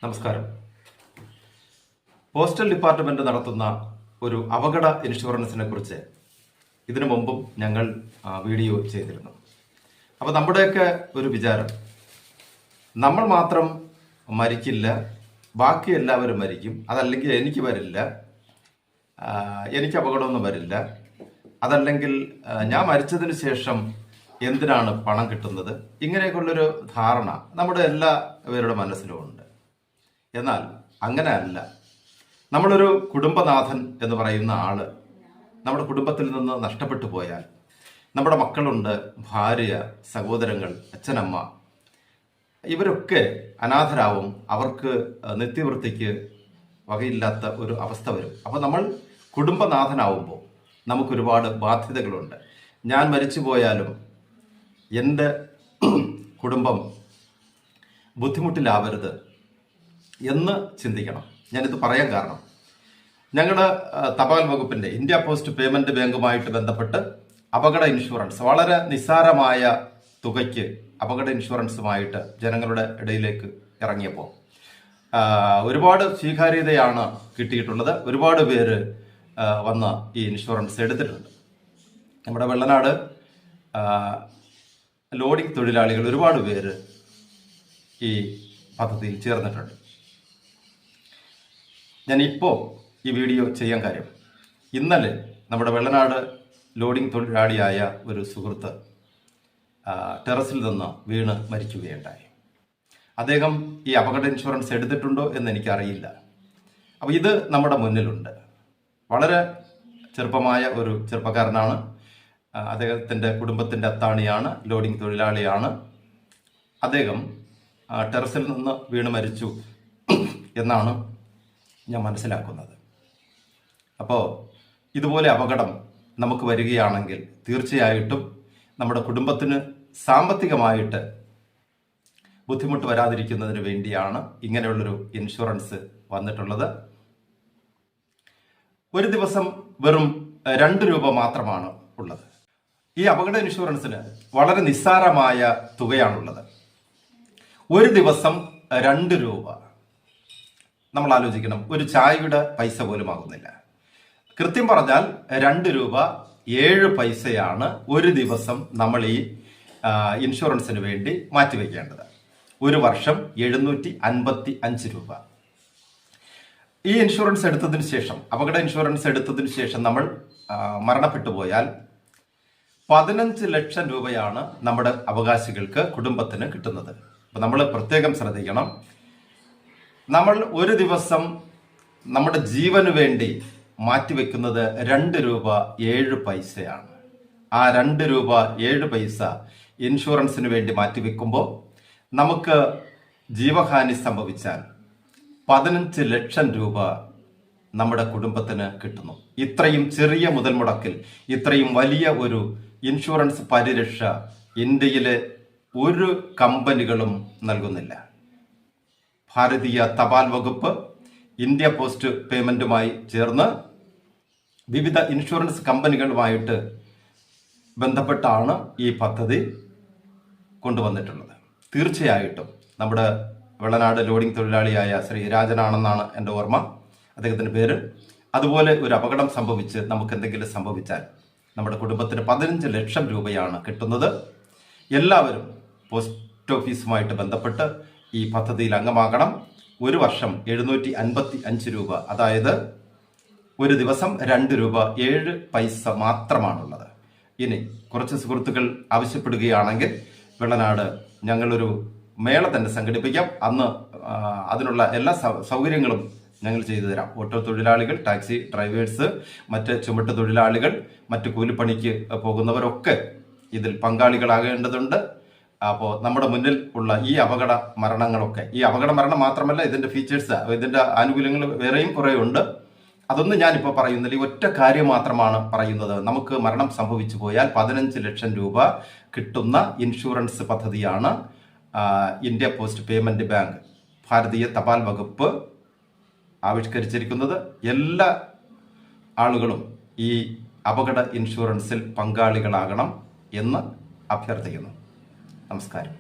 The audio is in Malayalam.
നമസ്കാരം. പോസ്റ്റൽ ഡിപ്പാർട്ട്മെന്റ് നടത്തുന്ന ഒരു അപകട ഇൻഷുറൻസിനെ കുറിച്ച് ഇതിനു മുമ്പും ഞങ്ങൾ വീഡിയോ ചെയ്തിരുന്നു. അപ്പോൾ നമ്മുടെയൊക്കെ ഒരു വിചാരം, നമ്മൾ മാത്രം മരിക്കില്ല, ബാക്കി എല്ലാവരും മരിക്കും, അതല്ലെങ്കിൽ എനിക്ക് വരില്ല, എനിക്ക് അപകടമൊന്നും വരില്ല, അതല്ലെങ്കിൽ ഞാൻ മരിച്ചതിന് ശേഷം എന്തിനാണ് പണം കിട്ടുന്നത്, ഇങ്ങനെയൊക്കെയുള്ളൊരു ധാരണ നമ്മുടെ എല്ലാവരുടെ മനസ്സിലും ഉണ്ട്. എന്നാൽ അങ്ങനെ അല്ല. നമ്മളൊരു കുടുംബനാഥൻ എന്ന് പറയുന്ന ആള് നമ്മുടെ കുടുംബത്തിൽ നിന്ന് നഷ്ടപ്പെട്ടു പോയാൽ, നമ്മുടെ മക്കളുണ്ട്, ഭാര്യ, സഹോദരങ്ങൾ, അച്ഛനമ്മ, ഇവരൊക്കെ അനാഥരാവും. അവർക്ക് നിത്യവൃത്തിക്ക് വകയില്ലാത്ത ഒരു അവസ്ഥ വരും. അപ്പോൾ നമ്മൾ കുടുംബനാഥനാവുമ്പോൾ നമുക്കൊരുപാട് ബാധ്യതകളുണ്ട്. ഞാൻ മരിച്ചു പോയാലും എൻ്റെ കുടുംബം ബുദ്ധിമുട്ടിലാവരുത് എന്ന് ചിന്തിക്കണം. ഞാനിത് പറയാൻ കാരണം, ഞങ്ങളുടെ തപാൽ വകുപ്പിന്റെ ഇന്ത്യ പോസ്റ്റ് പേയ്മെന്റ് ബാങ്കുമായിട്ട് ബന്ധപ്പെട്ട് അപകട ഇൻഷുറൻസ് വളരെ നിസ്സാരമായ തുകയ്ക്ക് അപകട ഇൻഷുറൻസുമായിട്ട് ജനങ്ങളുടെ ഇടയിലേക്ക് ഇറങ്ങിയപ്പോൾ ഒരുപാട് സ്വീകാര്യതയാണ് കിട്ടിയിട്ടുള്ളത്. ഒരുപാട് പേര് വന്ന് ഈ ഇൻഷുറൻസ് എടുത്തിട്ടുണ്ട്. നമ്മുടെ വെള്ളനാട് ലോഡിംഗ് തൊഴിലാളികൾ ഒരുപാട് പേര് ഈ പദ്ധതിയിൽ ചേർന്നിട്ടുണ്ട്. ഞാനിപ്പോൾ ഈ വീഡിയോ ചെയ്യാൻ കാര്യം, ഇന്നലെ നമ്മുടെ വെള്ളനാട് ലോഡിംഗ് തൊഴിലാളിയായ ഒരു സുഹൃത്ത് ടെറസിൽ നിന്ന് വീണ് മരിക്കുകയുണ്ടായി. അദ്ദേഹം ഈ അപകട ഇൻഷുറൻസ് എടുത്തിട്ടുണ്ടോ എന്ന് എനിക്കറിയില്ല. അപ്പോൾ ഇത് നമ്മുടെ മുന്നിലുണ്ട്. വളരെ ചെറുപ്പമായ ഒരു ചെറുപ്പക്കാരനാണ്. അദ്ദേഹത്തിൻ്റെ കുടുംബത്തിൻ്റെ അത്താണിയാണ്, ലോഡിംഗ് തൊഴിലാളിയാണ്. അദ്ദേഹം ടെറസിൽ നിന്ന് വീണ് മരിച്ചു എന്നാണ് ഞാൻ മനസ്സിലാക്കുന്നത്. അപ്പോൾ ഇതുപോലെ അപകടം നമുക്ക് വരികയാണെങ്കിൽ തീർച്ചയായിട്ടും നമ്മുടെ കുടുംബത്തിന് സാമ്പത്തികമായിട്ട് ബുദ്ധിമുട്ട് വരാതിരിക്കുന്നതിന് വേണ്ടിയാണ് ഇങ്ങനെയുള്ളൊരു ഇൻഷുറൻസ് വന്നിട്ടുള്ളത്. ഒരു ദിവസം വെറും 2 രൂപ മാത്രമാണ് ഉള്ളത്. ഈ അപകട ഇൻഷുറൻസിന് വളരെ നിസ്സാരമായ തുകയാണുള്ളത്. ഒരു ദിവസം 2 രൂപ. നമ്മൾ ആലോചിക്കണം, ഒരു ചായയുടെ പൈസ പോലും ആകുന്നില്ല. കൃത്യം പറഞ്ഞാൽ 2 രൂപ 7 പൈസയാണ് ഒരു ദിവസം നമ്മൾ ഈ ഇൻഷുറൻസിന് വേണ്ടി മാറ്റിവെക്കേണ്ടത്. ഒരു വർഷം 755 രൂപ. ഈ ഇൻഷുറൻസ് എടുത്തതിന് ശേഷം, അപകട ഇൻഷുറൻസ് എടുത്തതിന് ശേഷം നമ്മൾ മരണപ്പെട്ടു പോയാൽ 15 ലക്ഷം രൂപയാണ് നമ്മുടെ അവകാശികൾക്ക്, കുടുംബത്തിന് കിട്ടുന്നത്. അപ്പൊ നമ്മൾ പ്രത്യേകം ശ്രദ്ധിക്കണം. നമ്മൾ ഒരു ദിവസം നമ്മുടെ ജീവന് വേണ്ടി മാറ്റിവെക്കുന്നത് 2 രൂപ 7 പൈസയാണ്. ആ 2 രൂപ 7 പൈസ ഇൻഷുറൻസിന് വേണ്ടി മാറ്റിവെക്കുമ്പോൾ നമുക്ക് ജീവഹാനി സംഭവിച്ചാൽ 15 ലക്ഷം രൂപ നമ്മുടെ കുടുംബത്തിന് കിട്ടുന്നു. ഇത്രയും ചെറിയ മുതൽ മുടക്കിൽ ഇത്രയും വലിയ ഒരു ഇൻഷുറൻസ് പരിരക്ഷ ഇന്ത്യയിലെ ഒരു കമ്പനികളും നൽകുന്നില്ല. ഭാരതീയ തപാൽ വകുപ്പ് ഇന്ത്യ പോസ്റ്റ് പേയ്മെന്റുമായി ചേർന്ന് വിവിധ ഇൻഷുറൻസ് കമ്പനികളുമായിട്ട് ബന്ധപ്പെട്ടാണ് ഈ പദ്ധതി കൊണ്ടുവന്നിട്ടുള്ളത്. തീർച്ചയായിട്ടും നമ്മുടെ വെള്ളനാട് ലോഡിംഗ് തൊഴിലാളിയായ ശ്രീ രാജനാണെന്നാണ് എൻ്റെ ഓർമ്മ, അദ്ദേഹത്തിൻ്റെ പേര്. അതുപോലെ ഒരു അപകടം സംഭവിച്ച് നമുക്ക് എന്തെങ്കിലും സംഭവിച്ചാൽ നമ്മുടെ കുടുംബത്തിന് 15 ലക്ഷം രൂപയാണ് കിട്ടുന്നത്. എല്ലാവരും പോസ്റ്റ് ഓഫീസുമായിട്ട് ബന്ധപ്പെട്ട് ഈ പദ്ധതിയിൽ അംഗമാകണം. ഒരു വർഷം 755 രൂപ, അതായത് ഒരു ദിവസം 2 രൂപ 7 പൈസ മാത്രമാണുള്ളത്. ഇനി കുറച്ച് സുഹൃത്തുക്കൾ ആവശ്യപ്പെടുകയാണെങ്കിൽ വെള്ളനാട് ഞങ്ങളൊരു മേള തന്നെ സംഘടിപ്പിക്കാം. അന്ന് അതിനുള്ള എല്ലാ സൗകര്യങ്ങളും ഞങ്ങൾ ചെയ്തു തരാം. ഓട്ടോ തൊഴിലാളികൾ, ടാക്സി ഡ്രൈവേഴ്സ്, മറ്റ് ചുമട്ട് തൊഴിലാളികൾ, മറ്റ് കൂലിപ്പണിക്ക് പോകുന്നവരൊക്കെ ഇതിൽ പങ്കാളികളാകേണ്ടതുണ്ട്. അപ്പോൾ നമ്മുടെ മുന്നിൽ ഉള്ള ഈ അപകട മരണങ്ങളൊക്കെ, ഈ അപകട മരണം മാത്രമല്ല, ഇതിന്റെ ഫീച്ചേഴ്സ്, ഇതിന്റെ ആനുകൂല്യങ്ങൾ വേറെയും കുറെ ഉണ്ട്. അതൊന്നും ഞാനിപ്പോൾ പറയുന്നില്ല. ഈ ഒറ്റ കാര്യം മാത്രമാണ് പറയുന്നത്. നമുക്ക് മരണം സംഭവിച്ചു പോയാൽ 15 ലക്ഷം രൂപ കിട്ടുന്ന ഇൻഷുറൻസ് പദ്ധതിയാണ് ഇന്ത്യ പോസ്റ്റ് പേയ്മെന്റ് ബാങ്ക്, ഭാരതീയ തപാൽ വകുപ്പ് ആവിഷ്കരിച്ചിരിക്കുന്നത്. എല്ലാ ആളുകളും ഈ അപകട ഇൻഷുറൻസിൽ പങ്കാളികളാകണം എന്ന് അഭ്യർത്ഥിക്കുന്നു. നമസ്കാരം.